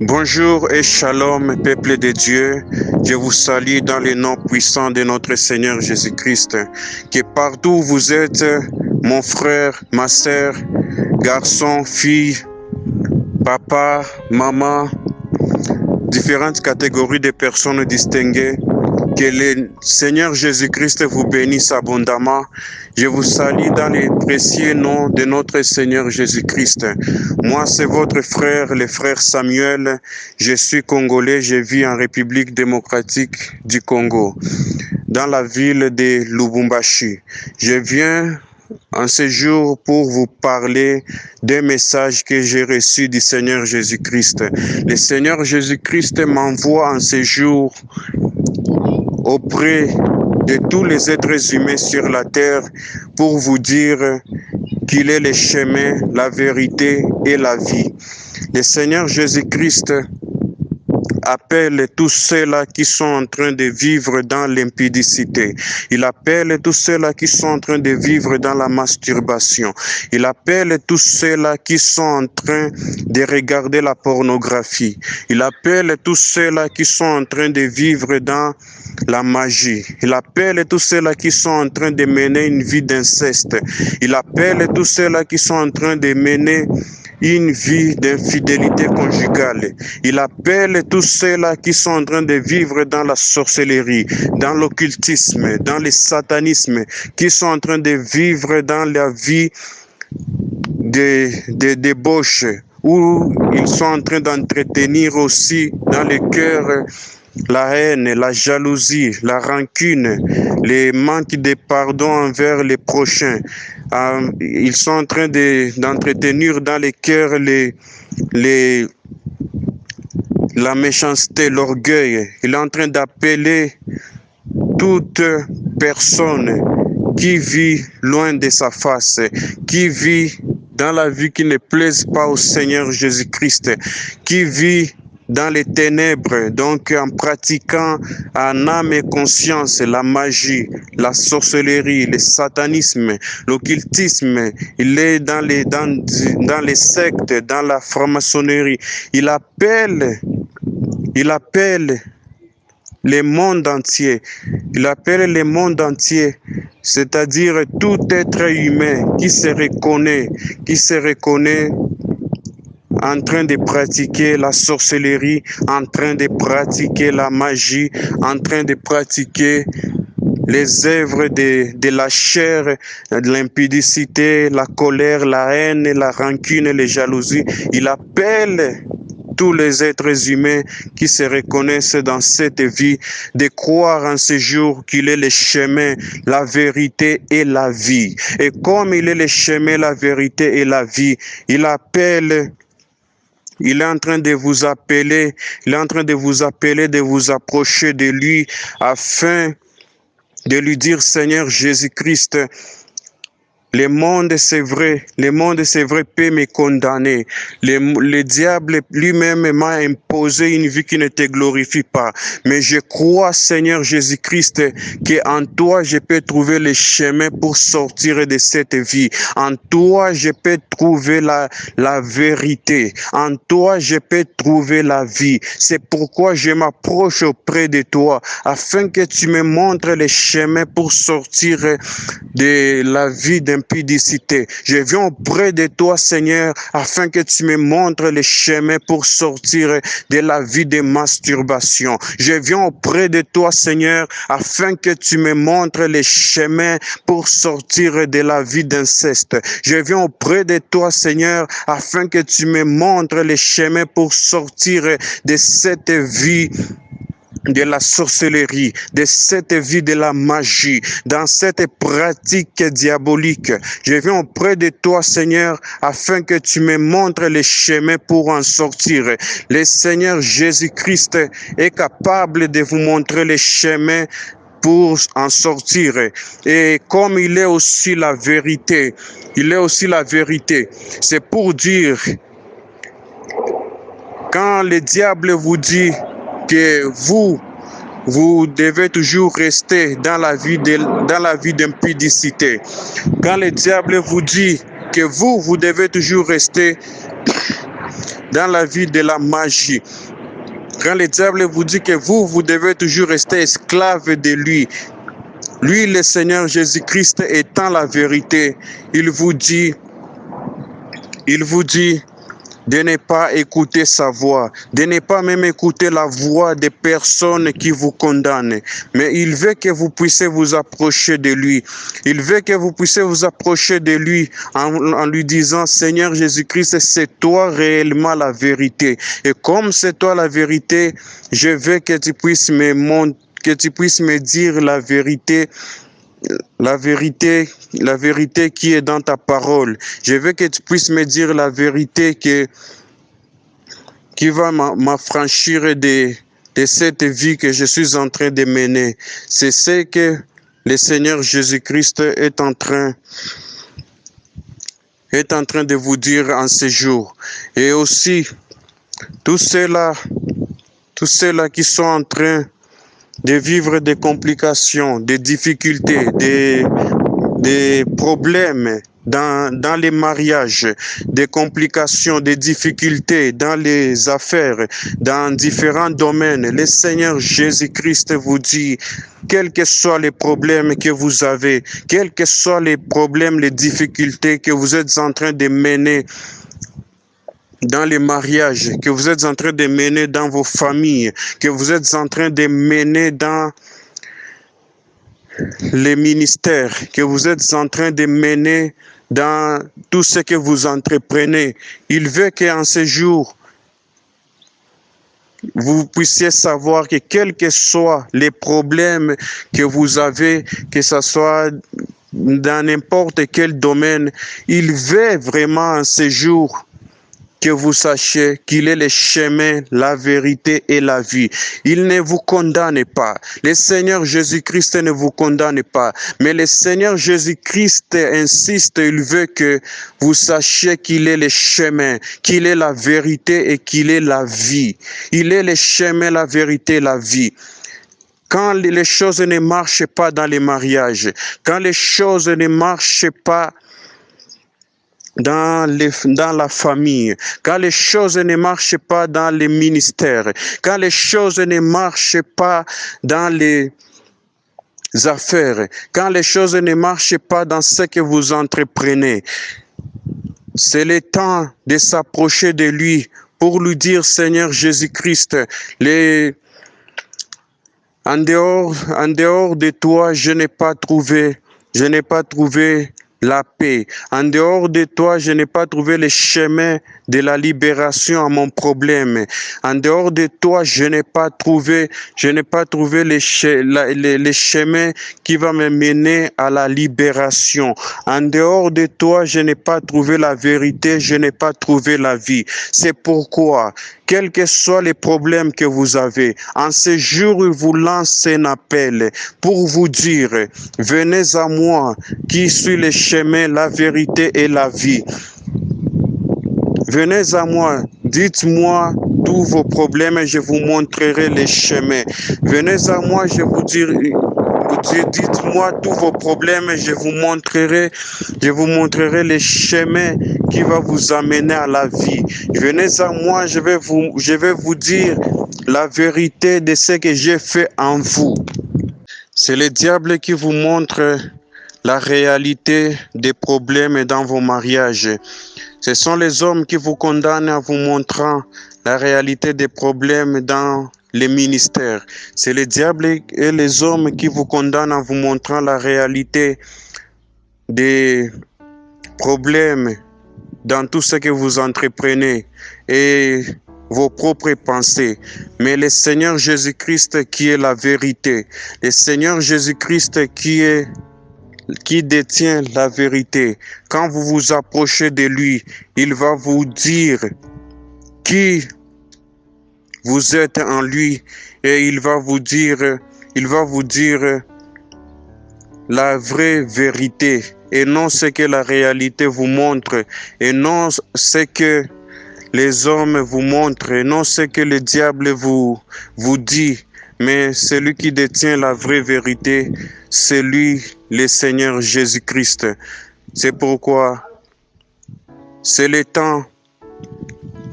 Bonjour et shalom, peuple de Dieu. Je vous salue dans le nom puissant de notre Seigneur Jésus-Christ. Que partout où vous êtes, mon frère, ma sœur, garçon, fille, papa, maman, différentes catégories de personnes distinguées, que le Seigneur Jésus-Christ vous bénisse abondamment. Je vous salue dans le précieux nom de notre Seigneur Jésus-Christ. Moi, c'est votre frère, le frère Samuel. Je suis congolais, je vis en République démocratique du Congo, dans la ville de Lubumbashi. Je viens en ce jour pour vous parler d'un message que j'ai reçu du Seigneur Jésus-Christ. Le Seigneur Jésus-Christ m'envoie en ce jour auprès de tous les êtres humains sur la terre pour vous dire qu'il est le chemin, la vérité et la vie. Le Seigneur Jésus-Christ appelle tous ceux-là qui sont en train de vivre dans l'impudicité. Il appelle tous ceux-là qui sont en train de vivre dans la masturbation. Il appelle tous ceux-là qui sont en train de regarder la pornographie. Il appelle tous ceux-là qui sont en train de vivre dans la magie. Il appelle tous ceux-là qui sont en train de mener une vie d'inceste. Il appelle tous ceux-là qui sont en train de mener une vie d'infidélité conjugale. Il appelle tous ceux-là qui sont en train de vivre dans la sorcellerie, dans l'occultisme, dans le satanisme, qui sont en train de vivre dans la vie de débauche, où ils sont en train d'entretenir aussi dans le cœur la haine, la jalousie, la rancune, les manques de pardon envers les prochains. Ils sont en train d'entretenir dans les cœurs la méchanceté, l'orgueil. Il est en train d'appeler toute personne qui vit loin de sa face, qui vit dans la vie qui ne plaise pas au Seigneur Jésus-Christ, qui vit dans les ténèbres, donc en pratiquant en âme et conscience la magie, la sorcellerie, le satanisme, l'occultisme. Il est dans les sectes, dans la franc-maçonnerie. Il appelle le monde entier. Il appelle le monde entier, c'est-à-dire tout être humain qui se reconnaît en train de pratiquer la sorcellerie, en train de pratiquer la magie, en train de pratiquer les œuvres de la chair, de l'impudicité, la colère, la haine, la rancune, les jalousies. Il appelle tous les êtres humains qui se reconnaissent dans cette vie de croire en ce jour qu'il est le chemin, la vérité et la vie. Et comme il est le chemin, la vérité et la vie, il est en train de vous appeler, de vous approcher de lui afin de lui dire, Seigneur Jésus-Christ, le monde, c'est vrai, peut me condamner. Le diable lui-même m'a imposé une vie qui ne te glorifie pas. Mais je crois, Seigneur Jésus-Christ, qu'en toi, je peux trouver le chemin pour sortir de cette vie. En toi, je peux trouver la vérité. En toi, je peux trouver la vie. C'est pourquoi je m'approche auprès de toi, afin que tu me montres le chemin pour sortir de la vie d'impudicité. Je viens auprès de toi, Seigneur, afin que tu me montres le chemin pour sortir de la vie de masturbation. Je viens auprès de toi, Seigneur, afin que tu me montres le chemin pour sortir de la vie d'inceste. Je viens auprès de toi, Seigneur, afin que tu me montres le chemin pour sortir de cette vie de la sorcellerie, de cette vie de la magie, dans cette pratique diabolique. Je viens auprès de toi, Seigneur, afin que tu me montres les chemins pour en sortir. Le Seigneur Jésus-Christ est capable de vous montrer les chemins pour en sortir. Et comme il est aussi la vérité, c'est pour dire, quand le diable vous dit que vous devez toujours rester dans la vie d'impudicité. Quand le diable vous dit que vous devez toujours rester dans la vie de la magie. Quand le diable vous dit que vous devez toujours rester esclave de lui, lui, le Seigneur Jésus-Christ étant la vérité, il vous dit de ne pas écouter sa voix, de ne pas même écouter la voix des personnes qui vous condamnent. Mais il veut que vous puissiez vous approcher de lui. Il veut que vous puissiez vous approcher de lui en lui disant, Seigneur Jésus-Christ, c'est toi réellement la vérité. Et comme c'est toi la vérité, je veux que tu puisses me dire la vérité qui est dans ta parole. Je veux que tu puisses me dire la vérité qui va m'affranchir de cette vie que je suis en train de mener. C'est ce que le Seigneur Jésus-Christ est en train de vous dire en ce jour. Et aussi, tous ceux-là qui sont en train de vivre des complications, des difficultés, des problèmes dans les mariages, des complications, des difficultés dans les affaires, dans différents domaines. Le Seigneur Jésus-Christ vous dit, quels que soient les problèmes que vous avez, quels que soient les problèmes, les difficultés que vous êtes en train de mener dans les mariages, que vous êtes en train de mener dans vos familles, que vous êtes en train de mener dans les ministères, que vous êtes en train de mener dans tout ce que vous entreprenez. Il veut qu'en ce jour, vous puissiez savoir que quels que soient les problèmes que vous avez, que ce soit dans n'importe quel domaine, il veut vraiment en ce jour que vous sachiez qu'il est le chemin, la vérité et la vie. Il ne vous condamne pas. Le Seigneur Jésus-Christ ne vous condamne pas. Mais le Seigneur Jésus-Christ insiste, il veut que vous sachiez qu'il est le chemin, qu'il est la vérité et qu'il est la vie. Il est le chemin, la vérité et la vie. Quand les choses ne marchent pas dans les mariages, quand les choses ne marchent pas dans la famille, quand les choses ne marchent pas dans les ministères, quand les choses ne marchent pas dans les affaires, quand les choses ne marchent pas dans ce que vous entreprenez, c'est le temps de s'approcher de lui pour lui dire, Seigneur Jésus-Christ, en dehors de toi, je n'ai pas trouvé la paix. En dehors de toi, je n'ai pas trouvé le chemin de la libération à mon problème. En dehors de toi, je n'ai pas trouvé le chemin qui va me mener à la libération. En dehors de toi, je n'ai pas trouvé la vérité, je n'ai pas trouvé la vie. C'est pourquoi, quels que soient les problèmes que vous avez, en ce jour, il vous lance un appel pour vous dire, venez à moi, qui suis le chemin, la vérité et la vie. Venez à moi, dites-moi tous vos problèmes et je vous montrerai les chemins. Venez à moi, dites-moi tous vos problèmes et je vous montrerai les chemins qui vont vous amener à la vie. Venez à moi, je vais vous dire la vérité de ce que j'ai fait en vous. C'est le diable qui vous montre la réalité des problèmes dans vos mariages. Ce sont les hommes qui vous condamnent en vous montrant la réalité des problèmes dans les ministères. C'est le diable et les hommes qui vous condamnent en vous montrant la réalité des problèmes dans tout ce que vous entreprenez et vos propres pensées. Mais le Seigneur Jésus-Christ qui est la vérité, le Seigneur Jésus-Christ qui détient la vérité. Quand vous vous approchez de lui, il va vous dire qui vous êtes en lui et il va vous dire la vraie vérité et non ce que la réalité vous montre et non ce que les hommes vous montrent et non ce que le diable vous dit. Mais celui qui détient la vraie vérité, c'est lui, le Seigneur Jésus-Christ. C'est pourquoi c'est le temps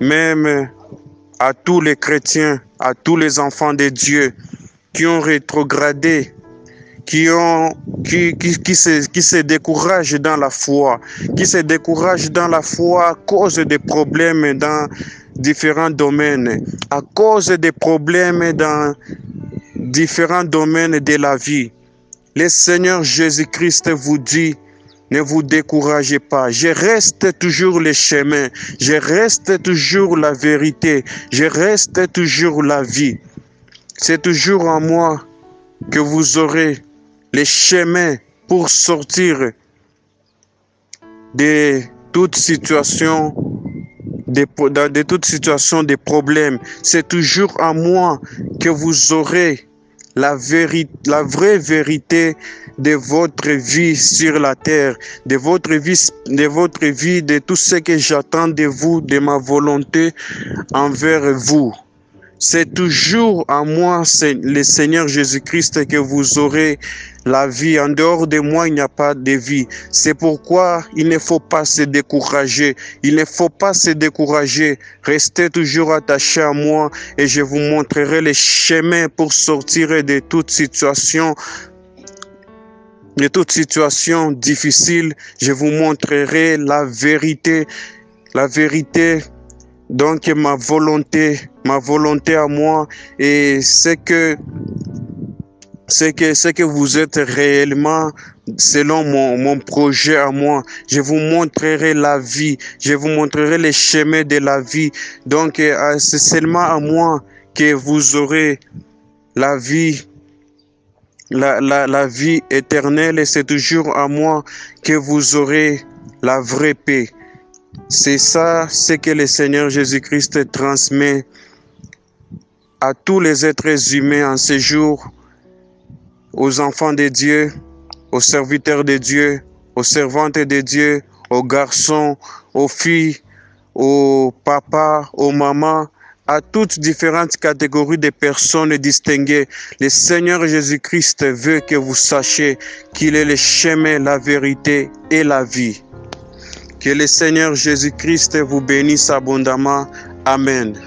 même à tous les chrétiens, à tous les enfants de Dieu qui ont rétrogradé, qui se découragent dans la foi, qui se découragent dans la foi à cause des problèmes dans différents domaines, à cause des problèmes dans différents domaines de la vie. Le Seigneur Jésus-Christ vous dit, ne vous découragez pas. Je reste toujours le chemin. Je reste toujours la vérité. Je reste toujours la vie. C'est toujours en moi que vous aurez les chemins pour sortir de toute situation, de toute situation de problème. C'est toujours en moi que vous aurez la vraie vérité de votre vie sur la terre, de votre vie, de tout ce que j'attends de vous, de ma volonté envers vous. C'est toujours en moi, c'est le Seigneur Jésus-Christ, que vous aurez la vie. En dehors de moi, il n'y a pas de vie. C'est pourquoi il ne faut pas se décourager. Il ne faut pas se décourager. Restez toujours attachés à moi et je vous montrerai les chemins pour sortir de toute situation difficile. Je vous montrerai la vérité. Donc ma volonté à moi, et ce que vous êtes réellement selon mon projet à moi. Je vous montrerai la vie, je vous montrerai les chemins de la vie. Donc c'est seulement à moi que vous aurez la vie, la vie éternelle, et c'est toujours à moi que vous aurez la vraie paix. C'est ça, ce que le Seigneur Jésus-Christ transmet à tous les êtres humains en ce jour, aux enfants de Dieu, aux serviteurs de Dieu, aux servantes de Dieu, aux garçons, aux filles, aux papas, aux mamans, à toutes différentes catégories de personnes distinguées. Le Seigneur Jésus-Christ veut que vous sachiez qu'il est le chemin, la vérité et la vie. Que le Seigneur Jésus-Christ vous bénisse abondamment. Amen.